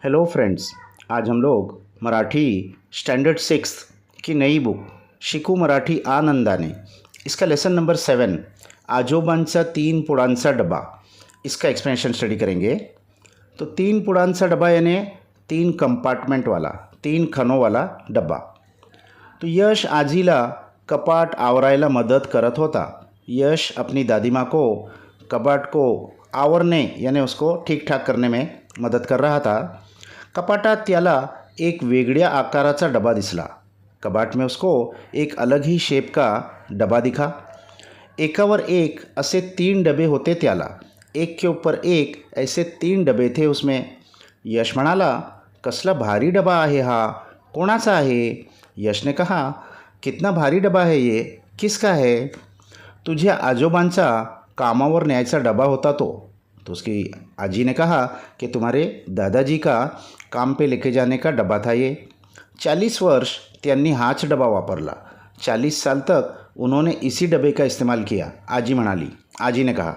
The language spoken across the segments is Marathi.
हेलो फ्रेंड्स, आज हम लोग मराठी स्टैंडर्ड 6 की नई बुक शिकू मराठी आनंदाने इसका लेसन नंबर 7 आजोबांचा 3 पुडांचा डबा इसका एक्सप्लेनेशन स्टडी करेंगे। तो 3 पुडांचा डबा यानी 3 कंपार्टमेंट वाला 3 खनों वाला डब्बा। तो यश आजीला कपाट आवरायला मदद करत होता। यश अपनी दादी माँ को कपाट को आवरने यानी उसको ठीक ठाक करने में मदत कर रहा था। कपाटात त्याला एक वेगळ्या आकाराचा डबा दिसला। कबाट में उसको एक अलग ही शेप का डबा दिखा। एकावर एक ऐसे 3 डबे होते त्याला, एक के ऊपर एक ऐसे 3 डबे थे उसमें। यश म्हणाला, कसला भारी डबा आहे हा, कोणाचा आहे? यश ने कहा, कितना भारी डबा है ये, किसका है? तुझ्या आजोबांचा कामावर न्यायचा डबा होता तो। तो उसकी आजी ने कहा कि तुम्हारे दादाजी का काम पे लेके जाने का डब्बा था ये। 40 वर्ष त्यांनी हाच डबा वापरला। 40 साल तक उन्होंने इसी डब्बे का इस्तेमाल किया, आजी म्हणाली। आजी ने कहा,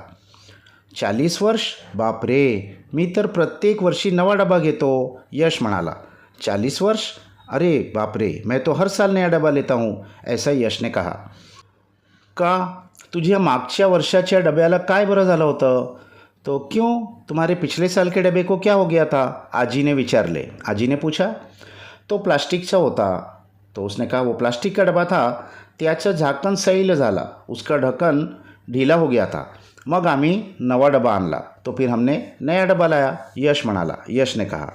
40 वर्ष? बाप रे, मी तर प्रत्येक वर्षी नवा डबा घेतो। यश म्हणाला, 40 वर्ष? अरे बाप रे, मैं तो हर साल नया डबा लेता हूँ, ऐसा यश ने कहा। का तुझ्या मागच्या वर्षाच्या डब्याला काय बरं झालं होतं? तो क्यों, तुम्हारे पिछले साल के डब्बे को क्या हो गया था? आजी ने विचारले। आजी ने पूछा। तो प्लास्टिकचा होता। तो उसने कहा, वो प्लास्टिक का डबा था, त्याचं झाकण सैल झाला, उसका ढक्कन ढीला हो गया था, मग आम्ही नवा डबा आणला, तो फिर हमने नया डबा लाया, यश म्हणाला। यश ने कहा,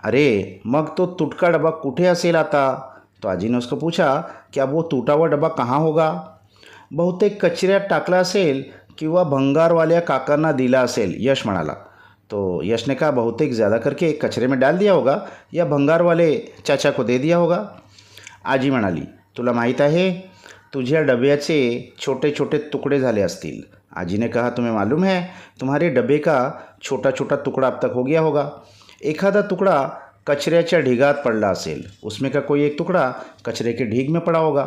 अरे मग तो तुटका डबा कुठे असेल आता? तो आजी ने उसको पूछा, क्या वो टूटा हुआ डबा कहाँ होगा? बहुतेक कचऱ्यात टाकला असेल किंवा भंगारवाल्या काकांना दिला असेल, यश म्हणाला। तो यश ने कहा, बहुतेक ज़्यादा करके कचरे में डाल दिया होगा या भंगार वाले चाचा को दे दिया होगा। आजी म्हणाली, तुला माहीत आहे, तुझ्या डब्याचे छोटे छोटे तुकडे झाले असतील। आजी ने कहा, तुम्हें मालूम है, तुम्हारे डब्बे का छोटा छोटा टुकड़ा अब तक हो गया होगा। एखादा तुकडा कचऱ्याच्या ढिगात पडला असेल, उसमें का कोई एक टुकड़ा कचरे के ढीग में पड़ा होगा,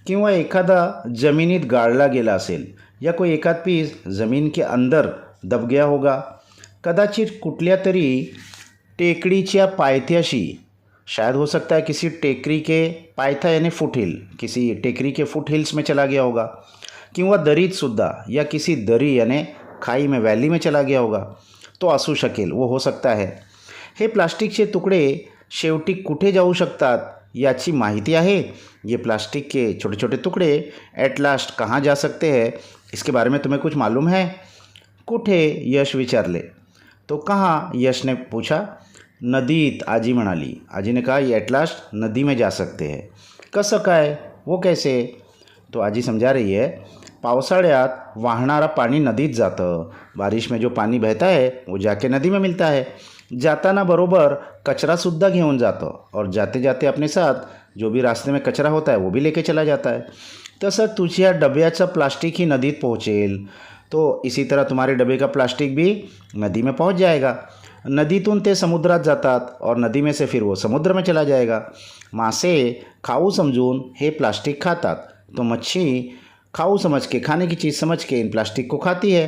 किंवा एखादा जमिनीत गाळला गेला असेल या कोई एकाध पीस ज़मीन के अंदर दब गया होगा। कदाचित कुठल्या तरी टेकडीच्या पायथ्याशी, शायद हो सकता है किसी टेकरी के पायथा यानी फुट हिल, किसी टेकरी के फुट हिल्स में चला गया होगा, किंवा दरीत सुद्धा या किसी दरी यानी खाई में वैली में चला गया होगा, तो असू शकेल, वो हो सकता है। हे प्लास्टिकचे तुकडे शेवटी कुठे जाऊ शकतात याची माहिती आहे? ये प्लास्टिक के छोटे छोटे टुकड़े एट लास्ट कहाँ जा सकते हैं, इसके बारे में तुम्हें कुछ मालूम है? कुठे, यश विचारले। तो कहाँ, यश ने पूछा। नदीत, आजी म्हणाली। आजी ने कहा, ये एट लास्ट नदी में जा सकते हैं। कसं काय, वो कैसे? तो आजी समझा रही है, पावसाळ्यात वाहणारा पाणी नदीत जातं, बारिश में जो पानी बहता है वो जाके नदी में मिलता है। जाताना बरोबर कचरासुद्धा घेऊन जातो और जाते जाते अपने साथ जो भी रास्ते में कचरा होता है वो भी लेके चला जाता है। तसं तुझ्या डब्याचं प्लास्टिक ही नदीत पहुँचेल, तो इसी तरह तुम्हारे डब्बे का प्लास्टिक भी नदी में पहुँच जाएगा। नदीतून ते समुद्रात जातात और नदी में से फिर वो समुद्र में चला जाएगा। मासे खाऊ समजून हे प्लास्टिक खातात, तो मच्छी खाऊ समझ के, खाने की चीज़ समझ के इन प्लास्टिक को खाती है।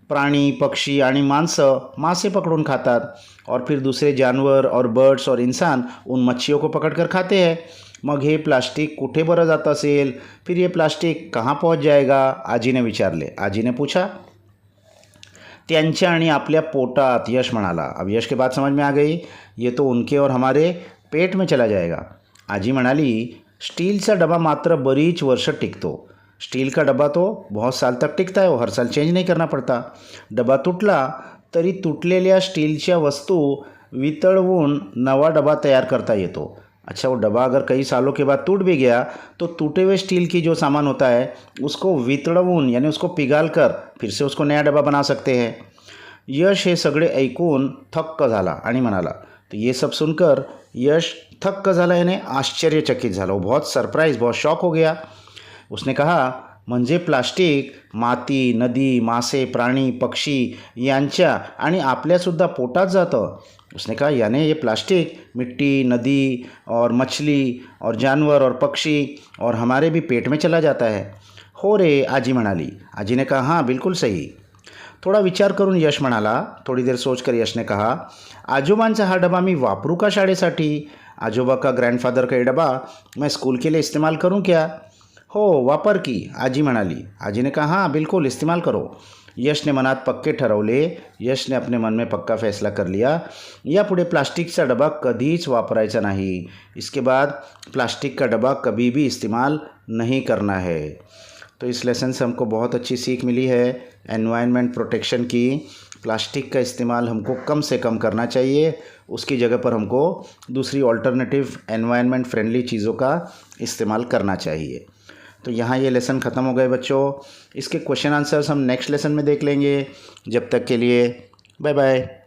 प्राणी, पक्षी आणि मांसं मासे पकड़ून खातात और फिर दूसरे जानवर और बर्ड्स और इंसान उन मच्छियों को पकड़कर खाते हैं। मग हे प्लास्टिक कुठे बरं जात असेल, फिर ये प्लास्टिक कहाँ पहुँच जाएगा? आजी ने विचारले। आजी ने पूछा। त्यांच्या आणि आपल्या पोटात, यश म्हणाला। अब यश के बात समझ में आ गई, ये तो उनके और हमारे पेट में चला जाएगा। आजी म्हणाली, स्टीलचा डबा मात्र बरीच वर्ष टिकतो। स्टील का डब्बा तो बहुत साल तक टिकता है, वो हर साल चेंज नहीं करना पड़ता। डब्बा तुटला तरी तुटलेल्या स्टीलच्या वस्तू वितळवून नवा डब्बा तैयार करता येतो। अच्छा, वो डब्बा अगर कई सालों के बाद टूट भी गया तो टूटे हुए स्टील की जो सामान होता है उसको वितळवून यानी उसको पिघाल कर फिर से उसको नया डब्बा बना सकते हैं। यश हे सगळे ऐकून थक्क झाला आणि म्हणाला। तो ये सब सुनकर यश थक्क झाला यानी आश्चर्यचकित झाला, वो बहुत सरप्राइज, बहुत शॉक हो गया। उसने कहा, म्हणजे प्लास्टिक माती, नदी, मासे, प्राणी, पक्षी यांच्या आणि आपल्यासुद्धा पोटात जातं। उसने कहा, यानी ये प्लास्टिक मिट्टी, नदी और मछली और जानवर और पक्षी और हमारे भी पेट में चला जाता है। हो रे, आजी म्हणाली। आजी ने कहा, हाँ बिल्कुल सही। थोडा विचार करून यश म्हणाला. थोडी देर सोचकर यशने कहा, आजोबांचा हा डबा मी वापरू का शाळेसाठी? आजोबा का ग्रैंडफादर का ये डबा मैं स्कूल के लिए इस्तेमाल करूं क्या? हो वापर की, आजी म्हणाली. आजीने कहा, हां बिलकुल इस्तेमाल करो. यशने मनात पक्के ठरवले. यशने अपने मन में पक्का फैसला कर लिया, यापुढे प्लास्टिकचा डबा कधीच वापरायचा नहीं. इसके बाद प्लास्टिक का डबा कभी भी इस्तेमाल नहीं करना है. तो इस लेसन से हमको बहुत अच्छी सीख मिली है एनवायरनमेंट प्रोटेक्शन की. प्लास्टिक का इस्तेमाल हमको कम से कम करना चाहिए. उसकी जगह पर हमको दूसरी ऑल्टरनेटिव एनवायरनमेंट फ्रेंडली चीज़ों का इस्तेमाल करना चाहिए. तो यहाँ ये लेसन ख़त्म हो गए बच्चों. इसके क्वेश्चन आंसर्स हम नेक्स्ट लेसन में देख लेंगे. जब तक के लिए बाय बाय.